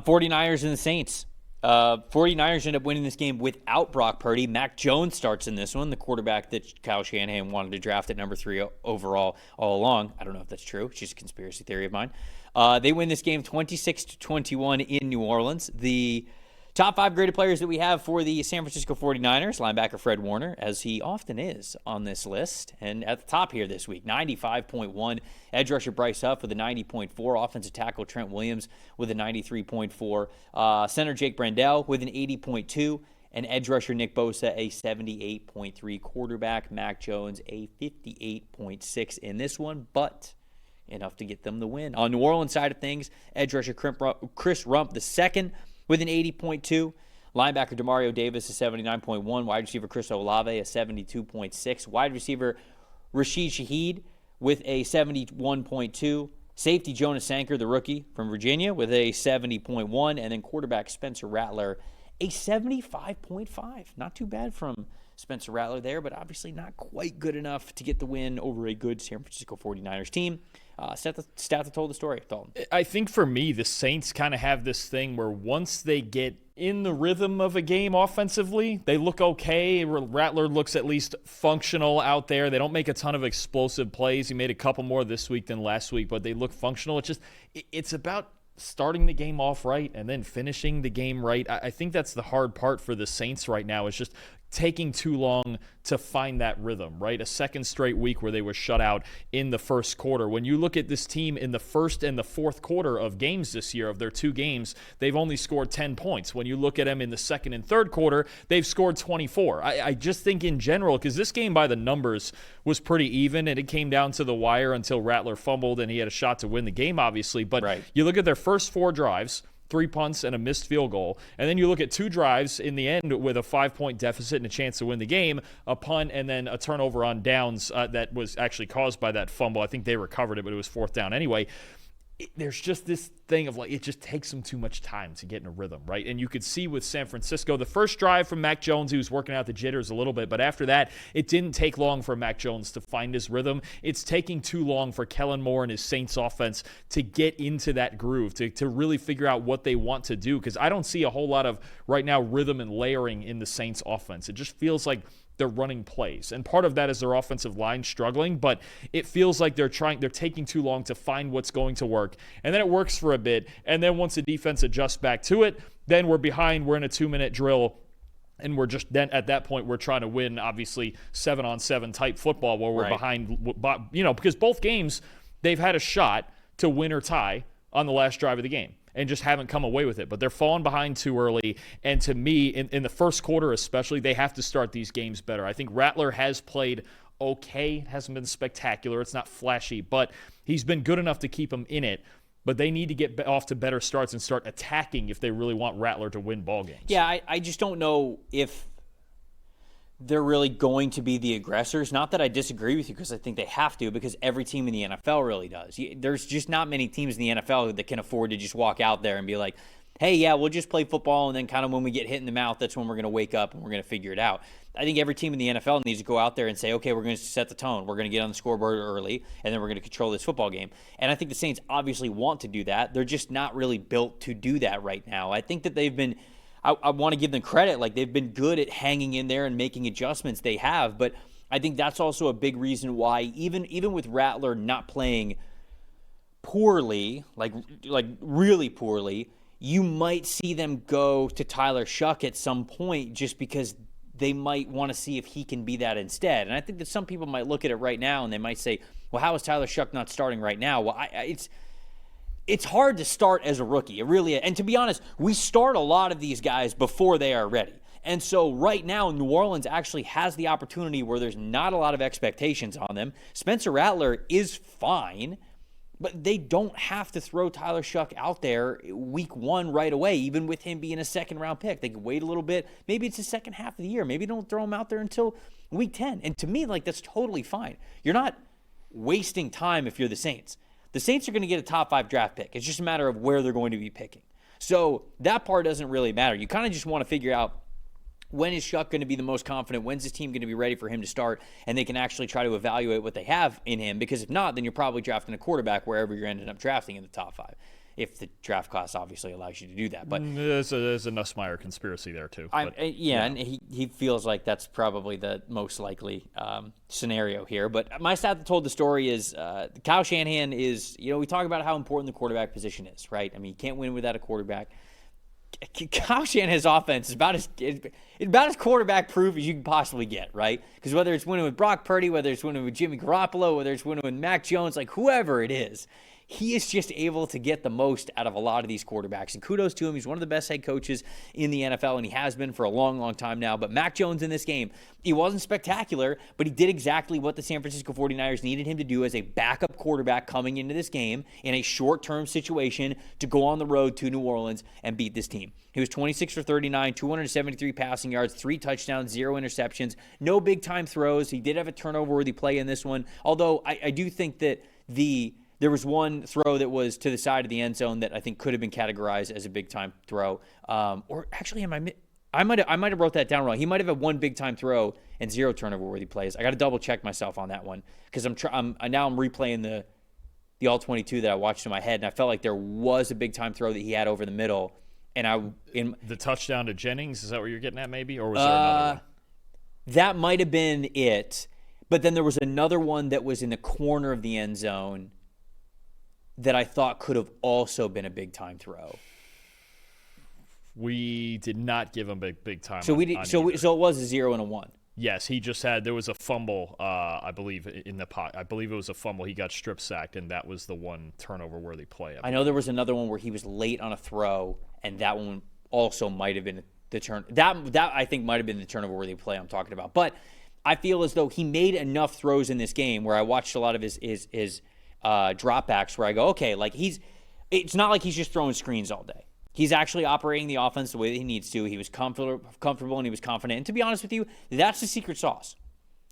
49ers and the Saints. 49ers end up winning this game without Brock Purdy. Mac Jones starts in this one, the quarterback that Kyle Shanahan wanted to draft at number 3 overall all along. I don't know if that's true. It's just a conspiracy theory of mine. They win this game 26-21 in New Orleans. The top 5 graded players that we have for the San Francisco 49ers, linebacker Fred Warner, as he often is on this list. And at the top here this week, 95.1. Edge rusher Bryce Huff with a 90.4. Offensive tackle Trent Williams with a 93.4. Center Jake Brandell with an 80.2. And edge rusher Nick Bosa a 78.3. Quarterback Mac Jones a 58.6 in this one, but enough to get them the win. On New Orleans side of things, edge rusher Chris Rump II with an 80.2. Linebacker Demario Davis a 79.1. Wide receiver Chris Olave a 72.6. Wide receiver Rashid Shaheed with a 71.2. Safety Jonas Sanker, the rookie from Virginia, with a 70.1. And then quarterback Spencer Rattler a 75.5. Not too bad from Spencer Rattler there, but obviously not quite good enough to get the win over a good San Francisco 49ers team. Stat that told the story, Dalton. I think for me, the Saints kind of have this thing where once they get in the rhythm of a game offensively, they look okay. Rattler looks at least functional out there. They don't make a ton of explosive plays. He made a couple more this week than last week, but they look functional. It's about starting the game off right and then finishing the game right. I think that's the hard part for the Saints right now, is just taking too long to find that rhythm, right? A second straight week where they were shut out in the first quarter. When you look at this team in the first and the fourth quarter of games this year, of their 2 games, they've only scored 10 points. When you look at them in the second and third quarter, they've scored 24. I just think in general, because this game by the numbers was pretty even, and it came down to the wire until Rattler fumbled and he had a shot to win the game, obviously. But right. You look at their first 4 drives, 3 punts and a missed field goal. And then you look at 2 drives in the end with a 5-point deficit and a chance to win the game, a punt and then a turnover on downs that was actually caused by that fumble. I think they recovered it, but it was 4th down anyway. There's just this thing of it just takes them too much time to get in a rhythm, right? And you could see with San Francisco, the first drive from Mac Jones, he was working out the jitters a little bit, but after that, it didn't take long for Mac Jones to find his rhythm. It's taking too long for Kellen Moore and his Saints offense to get into that groove, to really figure out what they want to do, because I don't see a whole lot of, right now, rhythm and layering in the Saints offense. It just feels like they're running plays. And part of that is their offensive line struggling, but it feels like they're taking too long to find what's going to work. And then it works for a bit. And then once the defense adjusts back to it, then we're behind. We're in a 2-minute drill. And we're just then at that point, we're trying to win, obviously, 7-on-7 type football where we're behind, because both games, they've had a shot to win or tie on the last drive of the game and just haven't come away with it. But they're falling behind too early. And to me, in the first quarter especially, they have to start these games better. I think Rattler has played okay. Hasn't been spectacular. It's not flashy, but he's been good enough to keep them in it. But they need to get off to better starts and start attacking if they really want Rattler to win ball games. Yeah, I just don't know if they're really going to be the aggressors. Not that I disagree with you, because I think they have to, because every team in the NFL really does. There's just not many teams in the NFL that can afford to just walk out there and be like, hey, yeah, we'll just play football, and then kind of when we get hit in the mouth, that's when we're going to wake up and we're going to figure it out. I think every team in the NFL needs to go out there and say, okay, we're going to set the tone. We're going to get on the scoreboard early, and then we're going to control this football game. And I think the Saints obviously want to do that. They're just not really built to do that right now. I think that they've been – I want to give them credit. Like, they've been good at hanging in there and making adjustments. They have. But I think that's also a big reason why even with Rattler not playing poorly, like really poorly, you might see them go to Tyler Shuck at some point just because they might want to see if he can be that instead. And I think that some people might look at it right now and they might say, well, how is Tyler Shuck not starting right now? Well, it's hard to start as a rookie. It really is. And to be honest, we start a lot of these guys before they are ready. And so right now, New Orleans actually has the opportunity where there's not a lot of expectations on them. Spencer Rattler is fine, but they don't have to throw Tyler Shuck out there week 1 right away, even with him being a second-round pick. They can wait a little bit. Maybe it's the second half of the year. Maybe don't throw him out there until week 10. And to me, that's totally fine. You're not wasting time if you're the Saints. The Saints are going to get a top 5 draft pick. It's just a matter of where they're going to be picking. So that part doesn't really matter. You kind of just want to figure out, when is Shuck going to be the most confident? When's his team going to be ready for him to start? And they can actually try to evaluate what they have in him. Because if not, then you're probably drafting a quarterback wherever you're ending up drafting in the top 5. if the draft class obviously allows you to do that. But there's a Nussmeier conspiracy there too. And he feels like that's probably the most likely scenario here. But my stat that told the story is Kyle Shanahan is, we talk about how important the quarterback position is, right? I mean, you can't win without a quarterback. Kyle Shanahan's offense is about as quarterback-proof as you can possibly get, right? Because whether it's winning with Brock Purdy, whether it's winning with Jimmy Garoppolo, whether it's winning with Mac Jones, like whoever it is, he is just able to get the most out of a lot of these quarterbacks. And kudos to him. He's one of the best head coaches in the NFL, and he has been for a long, long time now. But Mac Jones in this game, he wasn't spectacular, but he did exactly what the San Francisco 49ers needed him to do as a backup quarterback coming into this game in a short-term situation to go on the road to New Orleans and beat this team. He was 26 for 39, 273 passing yards, 3 touchdowns, 0 interceptions, no big-time throws. He did have a turnover-worthy play in this one, although I do think that there was one throw that was to the side of the end zone that I think could have been categorized as a big-time throw. Or actually, I might have wrote that down wrong. He might have had one big-time throw and 0 turnover-worthy plays. I got to double-check myself on that one because I'm replaying the all-22 that I watched in my head, and I felt like there was a big-time throw that he had over the middle. And the touchdown to Jennings, is that what you're getting at maybe? Or was there another one? That might have been it. But then there was another one that was in the corner of the end zone that I thought could have also been a big-time throw. We did not give him big time. So it was a 0 and a 1. Yes, there was a fumble, I believe, in the pot. I believe it was a fumble. He got strip sacked, and that was the one turnover-worthy play. I know there was another one where he was late on a throw, and that one also might have been the turn. That I think might have been the turnover-worthy play I'm talking about. But I feel as though he made enough throws in this game where I watched a lot of his dropbacks where I go, okay, like it's not like he's just throwing screens all day. He's actually operating the offense the way that he needs to. He was comfortable and he was confident. And to be honest with you, that's the secret sauce.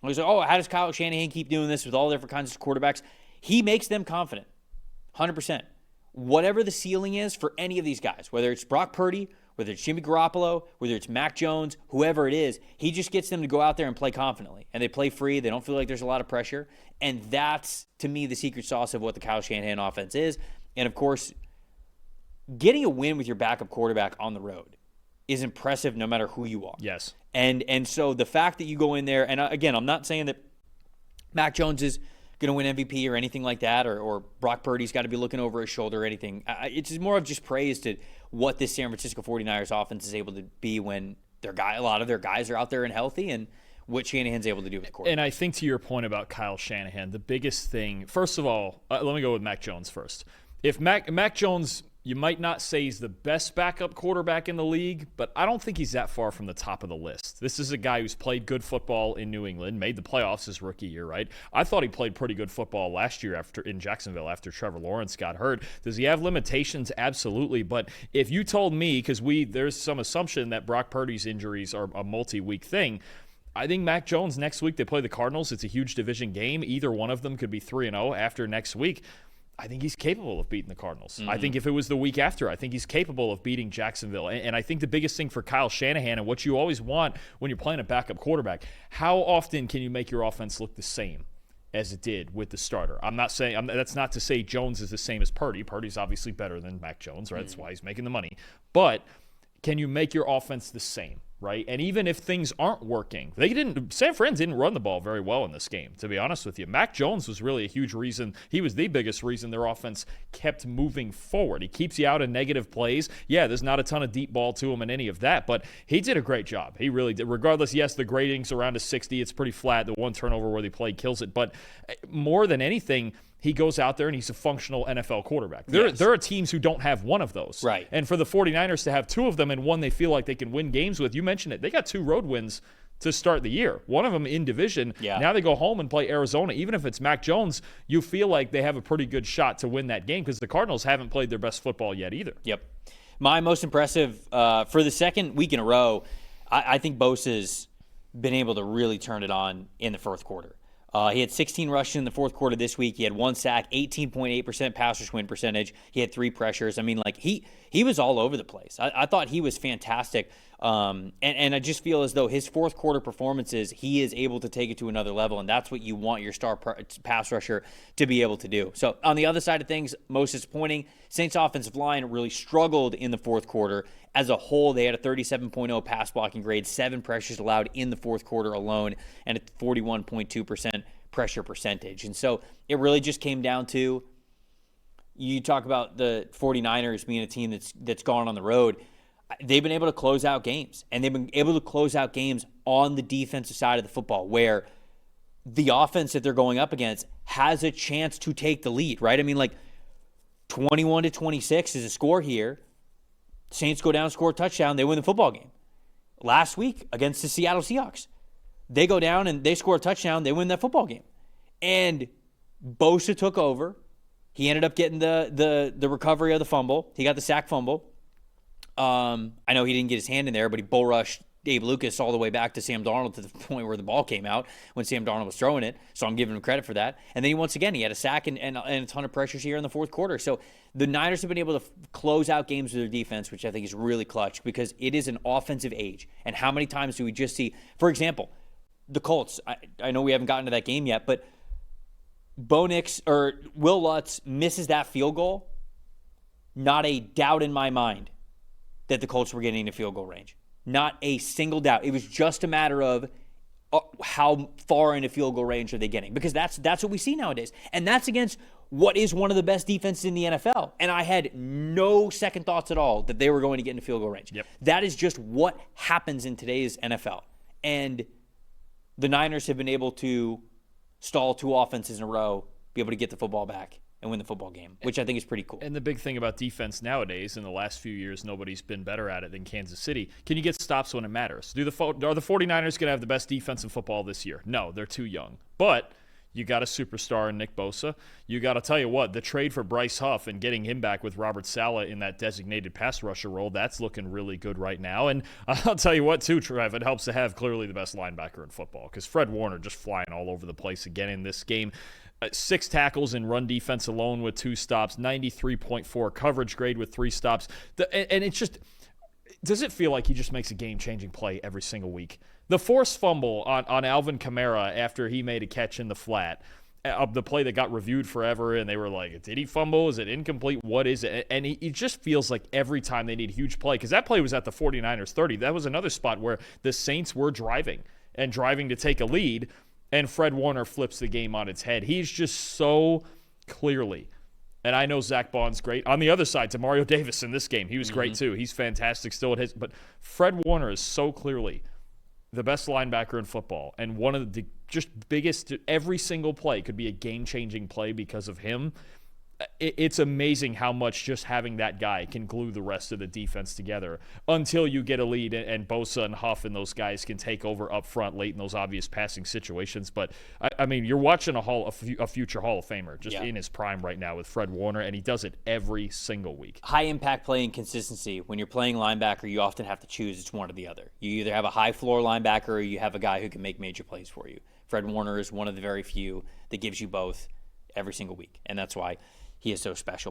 I was like, how does Kyle Shanahan keep doing this with all different kinds of quarterbacks? He makes them confident, 100%. Whatever the ceiling is for any of these guys, whether it's Brock Purdy, whether it's Jimmy Garoppolo, whether it's Mac Jones, whoever it is, he just gets them to go out there and play confidently. And they play free. They don't feel like there's a lot of pressure. And that's, to me, the secret sauce of what the Kyle Shanahan offense is. And, of course, getting a win with your backup quarterback on the road is impressive no matter who you are. Yes. And so the fact that you go in there, and again, I'm not saying that Mac Jones is going to win MVP or anything like that, or Brock Purdy's got to be looking over his shoulder or anything. It's more of just praise to what this San Francisco 49ers offense is able to be when a lot of their guys are out there and healthy, and what Shanahan's able to do with the quarterback. And I think to your point about Kyle Shanahan, the biggest thing, first of all, let me go with Mac Jones first. If Mac Jones, you might not say he's the best backup quarterback in the league, but I don't think he's that far from the top of the list. This is a guy who's played good football in New England, made the playoffs his rookie year, right? I thought he played pretty good football last year in Jacksonville after Trevor Lawrence got hurt. Does he have limitations? Absolutely. But if you told me, because there's some assumption that Brock Purdy's injuries are a multi-week thing, I think Mac Jones next week, they play the Cardinals. It's a huge division game. Either one of them could be 3-0 after next week. I think he's capable of beating the Cardinals. Mm-hmm. I think if it was the week after, I think he's capable of beating Jacksonville. And I think the biggest thing for Kyle Shanahan and what you always want when you're playing a backup quarterback, how often can you make your offense look the same as it did with the starter? That's not to say Jones is the same as Purdy. Purdy's obviously better than Mac Jones, right? Mm-hmm. That's why he's making the money. But can you make your offense the same? Right? And even if things aren't working, San Fran didn't run the ball very well in this game, to be honest with you. Mac Jones was really a huge reason. He was the biggest reason their offense kept moving forward. He keeps you out of negative plays. Yeah, there's not a ton of deep ball to him and any of that, but he did a great job. He really did. Regardless, yes, the grading's around a 60. It's pretty flat. The one turnover-worthy play kills it. But more than anything, he goes out there and he's a functional NFL quarterback. There are teams who don't have one of those. Right. And for the 49ers to have two of them and one they feel like they can win games with, you mentioned it, they got 2 road wins to start the year. One of them in division. Yeah. Now they go home and play Arizona. Even if it's Mac Jones, you feel like they have a pretty good shot to win that game because the Cardinals haven't played their best football yet either. Yep. My most impressive, for the second week in a row, I think Bosa's been able to really turn it on in the fourth quarter. He had 16 rushes in the fourth quarter this week. He had 1 sack, 18.8% pass rush win percentage. He had 3 pressures. I mean, like he was all over the place. I thought he was fantastic. And I just feel as though his fourth quarter performances, he is able to take it to another level, and that's what you want your star pass rusher to be able to do. So on the other side of things, most disappointing, Saints offensive line really struggled in the fourth quarter. As a whole, they had a 37.0 pass blocking grade, 7 pressures allowed in the fourth quarter alone, and a 41.2% pressure percentage. And so it really just came down to, you talk about the 49ers being a team that's gone on the road. They've been able to close out games, and they've been able to close out games on the defensive side of the football where the offense that they're going up against has a chance to take the lead, right? I mean, like 21-26 is a score here. Saints go down, score a touchdown, they win the football game. Last week against the Seattle Seahawks, they go down and they score a touchdown, they win that football game. And Bosa took over. He ended up getting the recovery of the fumble. He got the sack fumble. I know he didn't get his hand in there, but he bull rushed Dave Lucas all the way back to Sam Darnold to the point where the ball came out when Sam Darnold was throwing it. So I'm giving him credit for that. And then he had a sack and a ton of pressures here in the fourth quarter. So the Niners have been able to close out games with their defense, which I think is really clutch because it is an offensive age. And how many times do we just see, for example, the Colts? I know we haven't gotten to that game yet, but Will Lutz misses that field goal. Not a doubt in my mind that the Colts were getting into field goal range. Not a single doubt. It was just a matter of how far into field goal range are they getting, because that's what we see nowadays, and that's against what is one of the best defenses in the NFL. And I had no second thoughts at all that they were going to get into field goal range. Yep. That is just what happens in today's NFL, and the Niners have been able to stall 2 offenses in a row, be able to get the football back and win the football game, which I think is pretty cool. And the big thing about defense nowadays, in the last few years, nobody's been better at it than Kansas City. Can you get stops when it matters? Are the 49ers going to have the best defensive football this year? No, they're too young. But you got a superstar in Nick Bosa. You got to tell you what, the trade for Bryce Huff and getting him back with Robert Saleh in that designated pass rusher role, that's looking really good right now. And I'll tell you what, too, Trev, it helps to have clearly the best linebacker in football, because Fred Warner just flying all over the place again in this game. 6 tackles in run defense alone with 2 stops, 93.4 coverage grade with 3 stops. And it's just, does it feel like he just makes a game-changing play every single week? The forced fumble on Alvin Kamara after he made a catch in the flat, the play that got reviewed forever, and they were like, did he fumble? Is it incomplete? What is it? And it just feels like every time they need a huge play, because that play was at the 49ers 30. That was another spot where the Saints were driving to take a lead, and Fred Warner flips the game on its head. He's just so clearly, and I know Zach Bond's great. On the other side, Demario Davis in this game, he was great too. He's fantastic still at his, but Fred Warner is so clearly the best linebacker in football, and one of the just biggest, every single play could be a game-changing play because of him. It's amazing how much just having that guy can glue the rest of the defense together until you get a lead and Bosa and Huff and those guys can take over up front late in those obvious passing situations. But, I mean, you're watching a future Hall of Famer just in his prime right now with Fred Warner, and he does it every single week. High-impact play and consistency. When you're playing linebacker, you often have to choose. It's one or the other. You either have a high-floor linebacker or you have a guy who can make major plays for you. Fred Warner is one of the very few that gives you both every single week, and that's why he is so special.